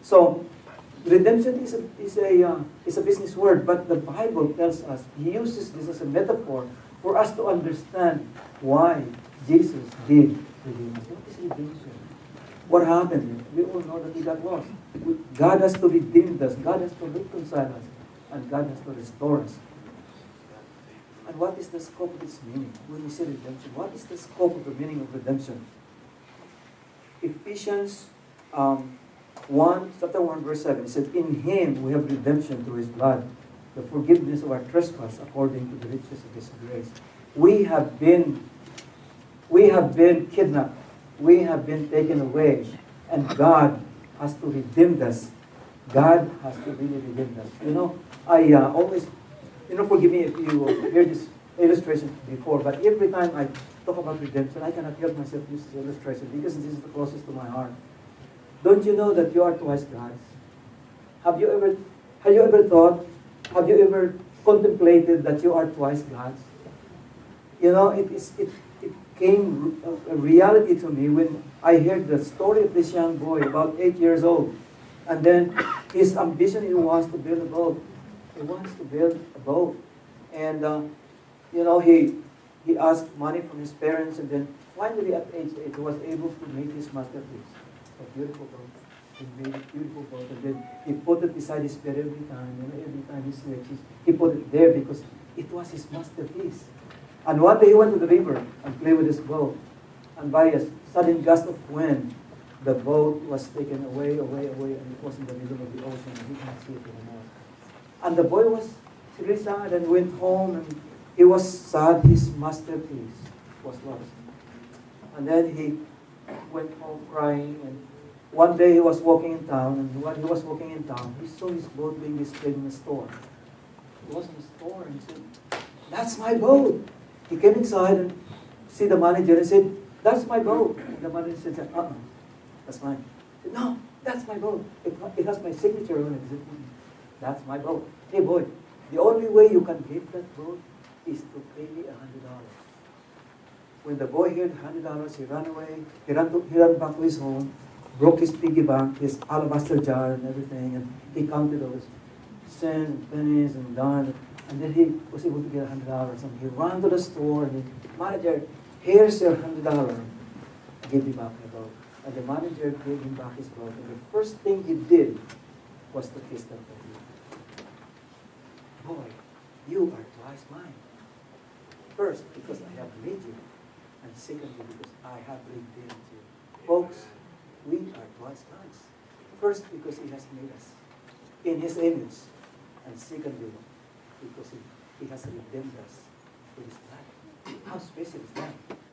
So, redemption is a business word, but the Bible tells us, He uses this as a metaphor for us to understand why Jesus did redeem us. What is redemption? What happened? We all know that He got lost. God has to redeem us. God has to reconcile us. And God has to restore us. And what is the scope of its meaning? When we say redemption, what is the scope of the meaning of redemption? Ephesians chapter 1, verse 7, it said, "In Him we have redemption through His blood, the forgiveness of our trespass according to the riches of His grace." We have been kidnapped. We have been taken away. And God has to redeem us. God has to really redeem us. I always, forgive me if you heard this illustration before, but every time I talk about redemption, I cannot help myself use this illustration because this is the closest to my heart. Don't you know that you are twice God's? Have you ever contemplated that you are twice God's? It came a reality to me when I heard the story of this young boy, about 8 years old. And then his ambition was to build a boat. He wants to build a boat. And, he asked money from his parents, and then finally at age 8, he was able to make his masterpiece. A beautiful boat. He made a beautiful boat, and then he put it beside his bed every time. Every time he slept, he put it there because it was his masterpiece. And one day he went to the river and played with his boat. And by a sudden gust of wind, the boat was taken away, and it was in the middle of the ocean, and he couldn't see it anymore. And the boy was really sad and went home, and he was sad his masterpiece was lost. And then he went home crying, and one day he was walking in town, and while he was walking in town, he saw his boat being displayed in a store. It was in a store, and he said, "That's my boat." He came inside and see the manager and said, "That's my boat." And the manager said, "That's mine." He said, "No, that's my boat. It has my signature on it." He said, "That's my boat. Hey boy, the only way you can get that boat is to pay me $100. When the boy heard $100, he ran away. He ran back to his home, broke his piggy bank, his alabaster jar and everything, and he counted those cents and pennies and dime. And then he was able to get $100. And he ran to the store, and the manager, "Here's your $100. Give me back my boat." And the manager gave him back his boat. And the first thing he did was to kiss that baby. "Boy, you are twice mine. First, because I have made you. And secondly, because I have redeemed you." Folks, we are twice God's. First, because He has made us in His image. And secondly, because He has redeemed us with His blood. How special is that?